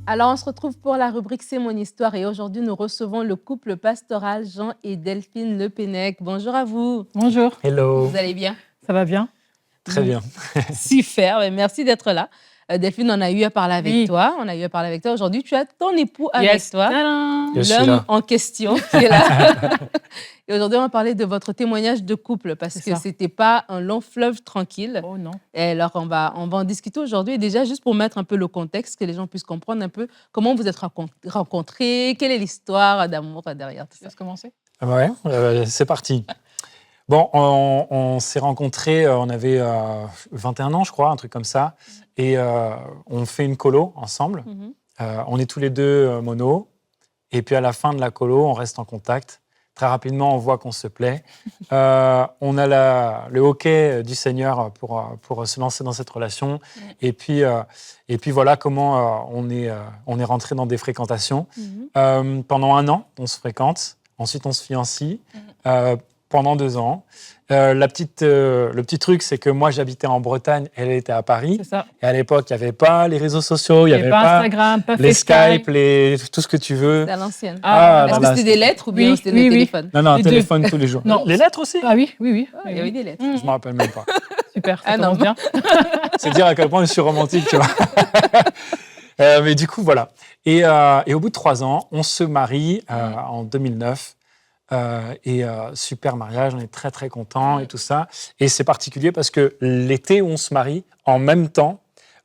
Alors, on se retrouve pour la rubrique C'est mon histoire et aujourd'hui, nous recevons le couple pastoral Jean et Delphine Le Pennec. Bonjour à vous. Bonjour, Hello, Vous allez bien? ça va bien? très bien. Super, merci d'être là. Delphine, on a eu à parler avec Oui. toi. On a eu à parler avec toi. Aujourd'hui, tu as ton époux avec Yes. toi, Tadam. Je suis l'homme là. en question qui est là. Et aujourd'hui, on va parler de votre témoignage de couple parce C'est que ça. c'était pas un long fleuve tranquille. Oh non. Et alors, on va en discuter aujourd'hui. Et déjà, juste pour mettre un peu le contexte, que les gens puissent comprendre un peu comment vous êtes rencontrés, quelle est l'histoire d'amour derrière tout Tu ça. laisses commencer? Ouais, c'est parti. Bon, on s'est rencontrés, on avait 21 ans, je crois, un truc comme ça. Et on fait une colo ensemble. Mhm. On est tous les deux mono. Et puis à la fin de la colo, on reste en contact. Très rapidement, on voit qu'on se plaît. On a le hockey du Seigneur pour se lancer dans cette relation. Et puis voilà comment on est rentré dans des fréquentations. Pendant 1 an, on se fréquente. Ensuite, on se fiancie pendant 2 ans. Le petit truc, c'est que moi, j'habitais en Bretagne, elle était à Paris. C'est ça. Et à l'époque, il n'y avait pas les réseaux sociaux, il Il n'y avait pas Instagram, pas les FaceTime. Skype, tout ce que tu veux. C'est à l'ancienne. Ah, Est-ce que voilà. c'était des lettres ou bien Oui, c'était oui, des oui. téléphones? Non, Les téléphone tous les jours. Non. Les lettres aussi? Ah oui, oui. Il y avait des lettres. Je ne me rappelle même pas. Super, ça Ah non. commence bien. C'est dire à quel point je suis romantique, tu vois. Mais du coup, voilà. Et au bout de 3 ans, on se marie en 2009. Super mariage, on est très, très contents et tout ça. Et c'est particulier parce que l'été où on se marie, en même temps,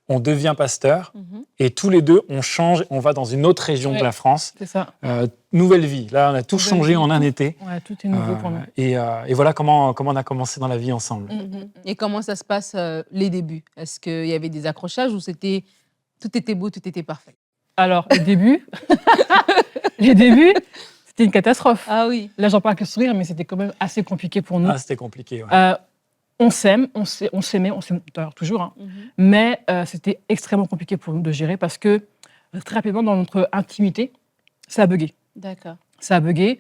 on devient pasteur et tous les deux, on change, on va dans une autre région de la France. C'est ça. Nouvelle vie. Là, on a tout Nouvelle changé vie. en un été. Ouais, tout est nouveau pour nous. Et voilà comment on a commencé dans la vie ensemble. Et comment ça se passe les débuts? Est-ce qu'il y avait des accrochages ou tout était beau, tout était parfait? Alors, les débuts, c'était une catastrophe. Ah oui. Là, j'en parle avec le sourire, mais c'était quand même assez compliqué pour nous. Ah, c'était compliqué. Ouais. On s'aime, on s'aimait d'ailleurs toujours, hein. Mais c'était extrêmement compliqué pour nous de gérer parce que très rapidement, dans notre intimité, ça a bugué. D'accord. Ça a bugué.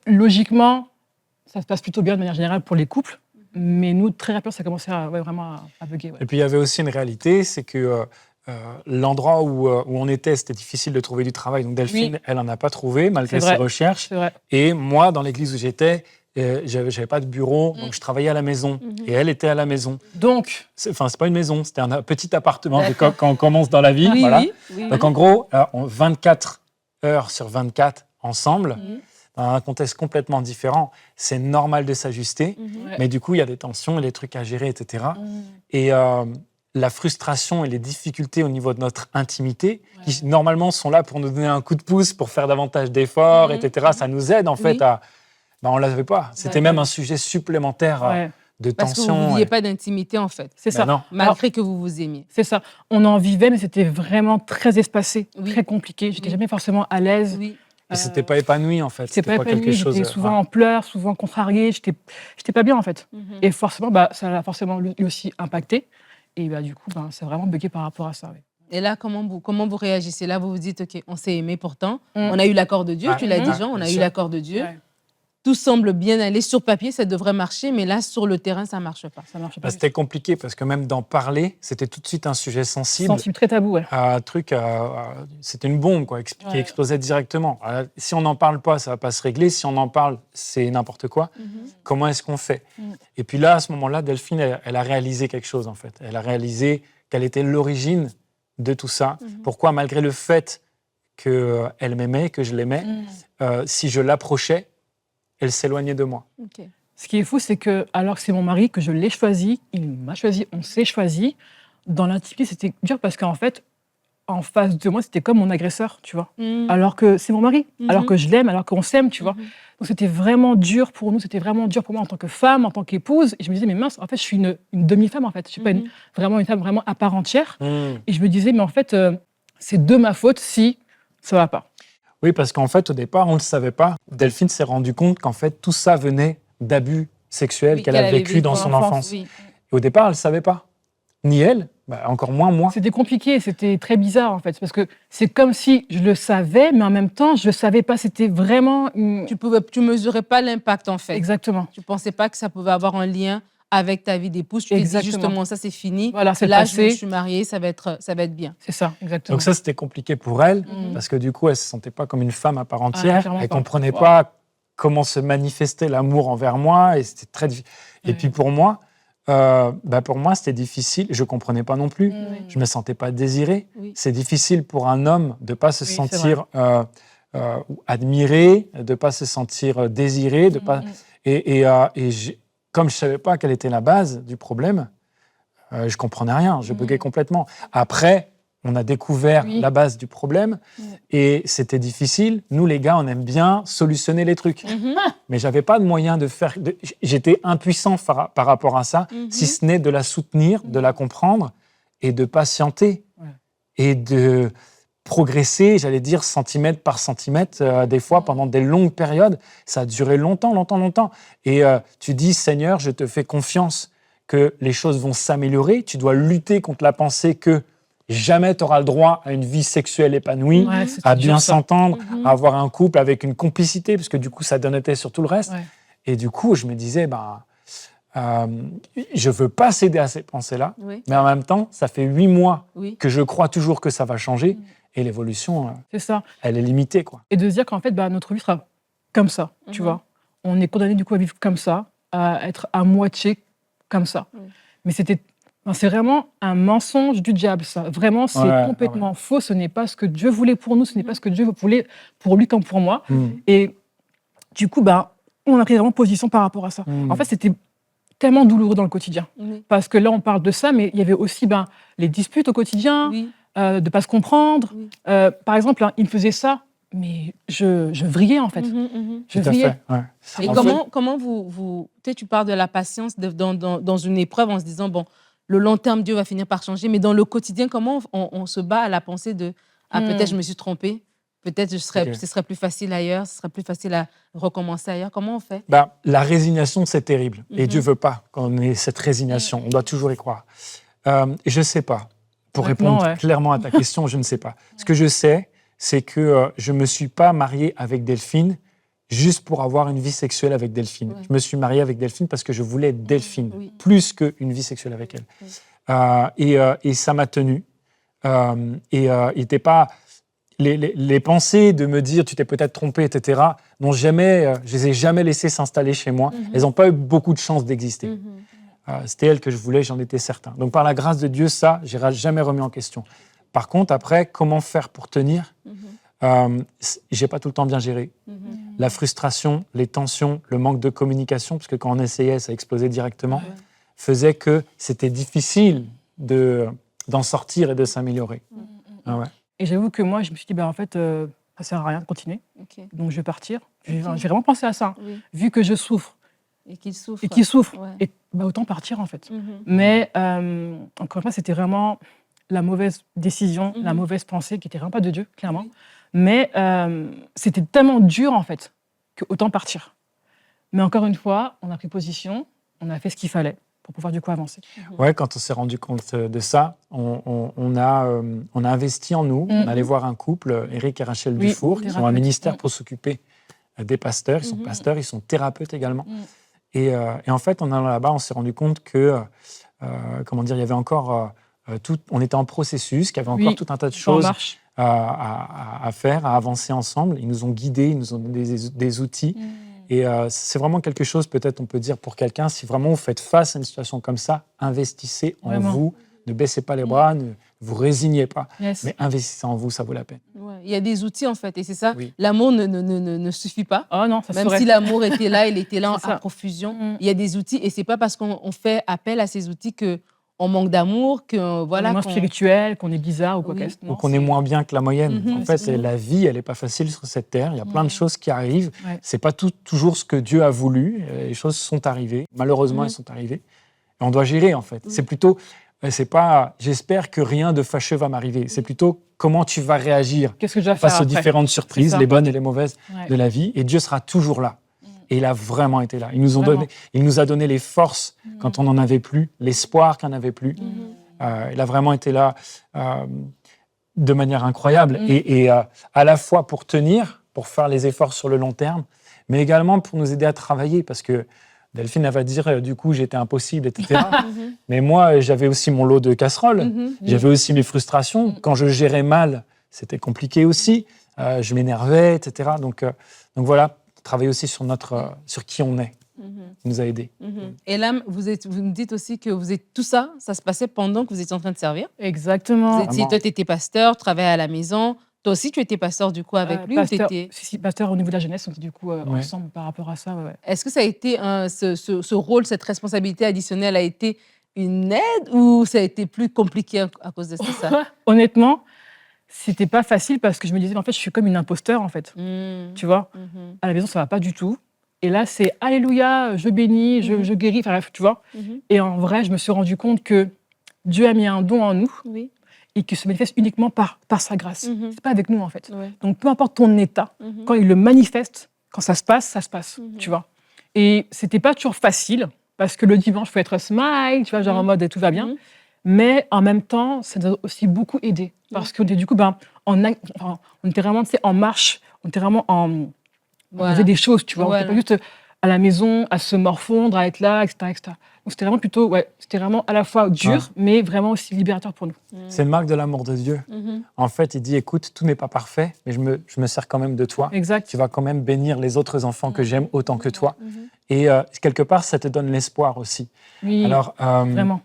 Logiquement, ça se passe plutôt bien de manière générale pour les couples, mais nous, très rapidement, ça a commencé vraiment à bugger. Ouais. Et puis, il y avait aussi une réalité, c'est que l'endroit où on était, c'était difficile de trouver du travail. Donc, Delphine, elle n'en a pas trouvé, malgré C'est ses vrai. recherches. C'est vrai. Et moi, dans l'église où j'étais, j'avais pas de bureau, donc je travaillais à la maison. Et elle était à la maison. Donc, C'est pas une maison, c'était un petit appartement quand on commence dans la vie. Oui, voilà. oui. Donc, en gros, 24 heures sur 24 ensemble, dans un contexte complètement différent, c'est normal de s'ajuster. Ouais. Mais du coup, il y a des tensions et des trucs à gérer, etc. Et la frustration et les difficultés au niveau de notre intimité, qui normalement sont là pour nous donner un coup de pouce, pour faire davantage d'efforts, etc. Ça nous aide en fait à... Ben, on ne l'avait pas. C'était même un sujet supplémentaire ouais, de Parce que vous tension. ne viviez pas d'intimité en fait, c'est Ben ça. non. malgré que vous vous aimiez. C'est ça. On en vivait, mais c'était vraiment très espacé, Oui. très compliqué. J'étais Oui. jamais forcément à l'aise. Oui. Et c'était pas épanoui en fait. C'était pas quelque épanoui, chose. j'étais souvent en pleurs, souvent contrariée. J'étais pas bien en fait. Et forcément, ça l'a forcément lui aussi impacté. Et du coup, c'est vraiment bugué par rapport à ça. Ouais. Et là, comment vous réagissez? Là, vous vous dites, OK, on s'est aimé pourtant. On a eu l'accord de Dieu, tu l'as dit, Jean, on a bien eu sûr. l'accord de Dieu. Ouais. Tout semble bien aller sur papier, ça devrait marcher, mais là, sur le terrain, ça ne marche pas. Ça marche pas. Ben, c'était compliqué parce que même d'en parler, c'était tout de suite un sujet sensible. Sensible, très tabou, ouais. C'était une bombe quoi, qui explosait directement. Si on n'en parle pas, ça va pas se régler. Si on en parle, c'est n'importe quoi. Comment est-ce qu'on fait? Et puis là, à ce moment-là, Delphine, elle a réalisé quelque chose en fait. Elle a réalisé quelle était l'origine de tout ça. Pourquoi, malgré le fait qu'elle m'aimait, que je l'aimais, si je l'approchais, elle s'éloignait de moi. OK. Ce qui est fou, c'est que, alors que c'est mon mari, que je l'ai choisi, il m'a choisi, on s'est choisi, dans l'intimité, c'était dur parce qu'en fait, en face de moi, c'était comme mon agresseur, tu vois. Alors que c'est mon mari, alors que je l'aime, alors qu'on s'aime, tu vois. Donc c'était vraiment dur pour nous, c'était vraiment dur pour moi en tant que femme, en tant qu'épouse. Et je me disais, mais mince, en fait, je suis une demi-femme, en fait. Je suis pas vraiment une femme vraiment à part entière. Et je me disais, mais en fait, c'est de ma faute si ça va pas. Oui, parce qu'en fait, au départ, on ne le savait pas. Delphine s'est rendu compte qu'en fait, tout ça venait d'abus sexuels qu'elle a vécu dans son enfance. Oui. Et au départ, elle ne savait pas. Ni elle, encore moins moi. C'était compliqué, c'était très bizarre en fait, parce que c'est comme si je le savais, mais en même temps, je le savais pas. C'était vraiment... Tu mesurais pas l'impact en fait. Exactement. Tu pensais pas que ça pouvait avoir un lien avec ta vie d'épouse, tu t'es dit Exactement. justement, ça c'est fini. Voilà, c'est Là, passé. je suis mariée, ça va être bien. C'est ça, exactement. Donc ça, c'était compliqué pour elle, Mhm. parce que du coup, elle ne se sentait pas comme une femme à part entière. clairement Elle ne pas. comprenait Wow. pas comment se manifestait l'amour envers moi, et c'était très difficile. Et Ouais. puis pour moi, c'était difficile. Je ne comprenais pas non plus. Je ne me sentais pas désiré. Oui. C'est difficile pour un homme de ne pas se Oui, c'est sentir admiré, de ne pas se sentir désiré. De pas... Et comme je ne savais pas quelle était la base du problème, je ne comprenais rien. Je buguais complètement. Après, on a découvert Oui. la base du problème et c'était difficile. Nous, les gars, on aime bien solutionner les trucs. Mais je n'avais pas de moyen de faire... J'étais impuissant par rapport à ça, si ce n'est de la soutenir, de la comprendre et de patienter et de progresser, j'allais dire, centimètre par centimètre, des fois pendant des longues périodes. Ça a duré longtemps. Et tu dis, Seigneur, je te fais confiance que les choses vont s'améliorer. Tu dois lutter contre la pensée que jamais tu auras le droit à une vie sexuelle épanouie, Ouais, c'était à dur, bien ça. s'entendre, à avoir un couple avec une complicité, parce que du coup, ça donnait sur tout le reste. Ouais. Et du coup, je me disais, je veux pas céder à ces pensées-là, Oui. mais en même temps, ça fait 8 mois Oui. que je crois toujours que ça va changer, et l'évolution, C'est ça. elle est limitée, quoi. Et de se dire qu'en fait, notre vie sera comme ça, tu vois. On est condamné du coup à vivre comme ça, à être à moitié comme ça. Mais c'est vraiment un mensonge du diable, ça. Vraiment, c'est complètement faux. Ce n'est pas ce que Dieu voulait pour nous, ce n'est pas ce que Dieu voulait pour lui comme pour moi. Et du coup, on a pris vraiment position par rapport à ça. En fait, c'était tellement douloureux dans le quotidien. Parce que là, on parle de ça, mais il y avait aussi les disputes au quotidien, de ne pas se comprendre. Par exemple, il me faisait ça, mais je vrillais, en fait. Je Tout à vrillais. fait, ouais. Et comment tu parles de la patience dans une épreuve en se disant, bon, le long terme, Dieu va finir par changer, mais dans le quotidien, comment on se bat à la pensée de, peut-être je me suis trompée, peut-être ce serait plus facile ailleurs, ce serait plus facile à recommencer ailleurs. Comment on fait? La résignation, c'est terrible. Et Dieu ne veut pas qu'on ait cette résignation. On doit toujours y croire. Je ne sais pas. Pour répondre clairement à ta question, je ne sais pas. Ce que je sais, c'est que je ne me suis pas marié avec Delphine juste pour avoir une vie sexuelle avec Delphine. Je me suis marié avec Delphine parce que je voulais Delphine, plus qu'une vie sexuelle avec elle. Et ça m'a tenu. Il n'était pas... Les pensées de me dire « tu t'es peut-être trompé », etc., je ne les ai jamais laissées s'installer chez moi. Elles n'ont pas eu beaucoup de chance d'exister. C'était elle que je voulais, j'en étais certain. Donc par la grâce de Dieu, ça, je n'ai jamais remis en question. Par contre, après, comment faire pour tenir? Je n'ai pas tout le temps bien géré. La frustration, les tensions, le manque de communication, parce que quand on essayait, ça explosait directement, faisait que c'était difficile d'en sortir et de s'améliorer. Et j'avoue que moi, je me suis dit, en fait, ça ne sert à rien de continuer. Donc, je vais partir. J'ai vraiment pensé à ça. Vu que je souffre. Et qu'il souffre. Et autant partir, en fait. Mais, encore une fois, c'était vraiment la mauvaise décision, la mauvaise pensée, qui n'était vraiment pas de Dieu, clairement. Mais c'était tellement dur, en fait, qu'autant partir. Mais encore une fois, on a pris position, on a fait ce qu'il fallait pour pouvoir du coup avancer. Ouais, quand on s'est rendu compte de ça, on a investi en nous. On allait voir un couple, Éric et Rachel Dufour, qui ont un ministère pour s'occuper des pasteurs. Ils sont pasteurs, ils sont thérapeutes également. Et en fait, en allant là-bas, on s'est rendu compte que, il y avait encore on était en processus, qu'il y avait encore tout un tas de choses à faire, à avancer ensemble. Ils nous ont guidés, ils nous ont donné des outils. Et c'est vraiment quelque chose, peut-être on peut dire pour quelqu'un, si vraiment vous faites face à une situation comme ça, investissez en vous, ne baissez pas les bras, ne vous résignez pas, mais investissez en vous, ça vaut la peine. Il y a des outils en fait, et c'est ça, l'amour ne suffit pas. Oh non, ça Même si l'amour était là, il était là à profusion. Il y a des outils, et c'est pas parce qu'on fait appel à ces outils qu'on manque d'amour, qu'on est moins spirituel, qu'on est bizarre ou quoi qu'est-ce. Ou qu'on est moins bien que la moyenne. En fait, la vie, elle n'est pas facile sur cette terre. Il y a plein de choses qui arrivent. C'est pas toujours ce que Dieu a voulu. Les choses sont arrivées. Malheureusement, elles sont arrivées. Et on doit gérer, en fait. C'est plutôt... C'est pas « j'espère que rien de fâcheux va m'arriver ». C'est plutôt comment tu vas réagir face aux différentes surprises, les bonnes et les mauvaises de la vie. Et Dieu sera toujours là. Et il a vraiment été là. Il nous a donné les forces quand on n'en avait plus, l'espoir qu'on n'avait plus. Il a vraiment été là de manière incroyable. Et à la fois pour tenir, pour faire les efforts sur le long terme, mais également pour nous aider à travailler. Parce que Delphine, elle va dire, du coup, j'étais impossible, etc. Mais moi, j'avais aussi mon lot de casseroles. J'avais aussi mes frustrations. Quand je gérais mal, c'était compliqué aussi. Je m'énervais, etc. Donc voilà, travailler aussi sur qui on est. Nous a aidés. Et là, vous me dites aussi que tout ça, ça se passait pendant que vous étiez en train de servir. Exactement. Toi, tu étais pasteur, travaillais à la maison. Toi aussi, tu étais pasteur du coup avec lui pasteur, ou t'étais... Si, pasteur au niveau de la jeunesse, on était du coup ensemble par rapport à ça. Ouais. Est-ce que ça a été ce rôle, cette responsabilité additionnelle a été une aide ou ça a été plus compliqué à cause de ça? Honnêtement, c'était pas facile parce que je me disais, en fait, je suis comme une imposteur, en fait. Tu vois, à la maison, ça va pas du tout. Et là, c'est Alléluia, je bénis, je guéris, enfin bref, tu vois. Et en vrai, je me suis rendu compte que Dieu a mis un don en nous et qu'il se manifeste uniquement par sa grâce. C'est pas avec nous, en fait. Donc, peu importe ton état, quand il le manifeste, quand ça se passe, tu vois. Et c'était pas toujours facile parce que le dimanche, il faut être smile, tu vois, genre en mode tout va bien. Mais en même temps, ça nous a aussi beaucoup aidé parce que du coup, on était vraiment en marche, on était vraiment on faisait des choses, tu vois. On n'était pas juste à la maison, à se morfondre, à être là, etc. etc. Donc c'était vraiment plutôt, c'était vraiment à la fois dur, mais vraiment aussi libérateur pour nous. C'est une marque de l'amour de Dieu. En fait, il dit, écoute, tout n'est pas parfait, mais je me sers quand même de toi. Exact. Tu vas quand même bénir les autres enfants que j'aime autant que toi. Et quelque part, ça te donne l'espoir aussi. Oui, alors, vraiment.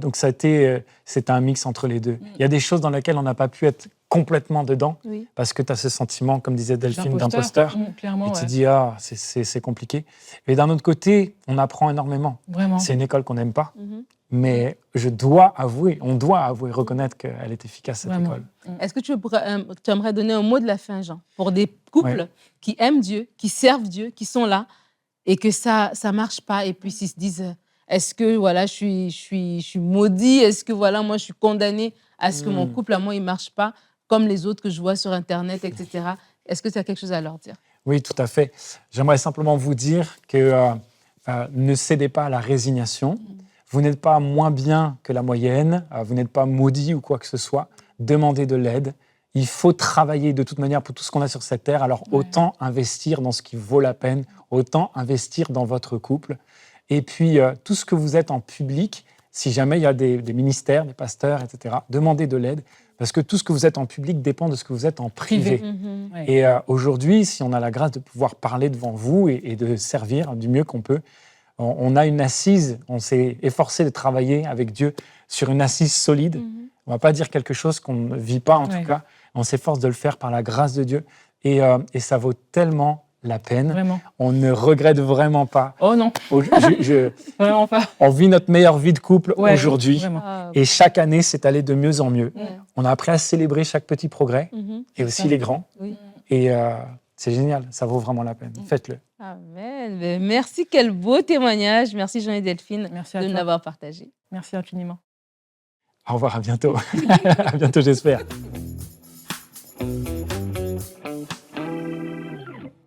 Donc c'était un mix entre les deux. Il y a des choses dans lesquelles on n'a pas pu être complètement dedans, parce que tu as ce sentiment, comme disait Delphine, d'imposteur. Et tu dis, c'est compliqué. Et d'un autre côté, on apprend énormément. Vraiment. C'est une école qu'on n'aime pas, mais on doit avouer, reconnaître qu'elle est efficace, cette école. Est-ce que tu aimerais donner un mot de la fin, Jean, pour des couples qui aiment Dieu, qui servent Dieu, qui sont là, et que ça ne marche pas, et puis ils se disent... Est-ce que voilà, je suis maudit? Est-ce que voilà, moi, je suis condamnée à ce que mon couple, à moi, il ne marche pas comme les autres que je vois sur Internet, etc. Est-ce que tu as quelque chose à leur dire? Oui, tout à fait. J'aimerais simplement vous dire que ne cédez pas à la résignation. Vous n'êtes pas moins bien que la moyenne. Vous n'êtes pas maudit ou quoi que ce soit. Demandez de l'aide. Il faut travailler de toute manière pour tout ce qu'on a sur cette terre. Alors autant investir dans ce qui vaut la peine, autant investir dans votre couple. Et puis, tout ce que vous êtes en public, si jamais il y a des ministères, des pasteurs, etc., demandez de l'aide, parce que tout ce que vous êtes en public dépend de ce que vous êtes en privé. Et aujourd'hui, si on a la grâce de pouvoir parler devant vous et de servir du mieux qu'on peut, on a une assise, on s'est efforcé de travailler avec Dieu sur une assise solide. On ne va pas dire quelque chose qu'on ne vit pas, en tout cas. On s'efforce de le faire par la grâce de Dieu. Et ça vaut tellement la peine. Vraiment. On ne regrette vraiment pas. Oh non. Vraiment pas. On vit notre meilleure vie de couple aujourd'hui. Vraiment. Et chaque année, c'est allé de mieux en mieux. On a appris à célébrer chaque petit progrès et aussi les grands. Et c'est génial, ça vaut vraiment la peine. Faites-le. Amen. Merci, quel beau témoignage. Merci Jean et Delphine de nous l'avoir partagé. Merci infiniment. Au revoir, à bientôt. À bientôt, j'espère.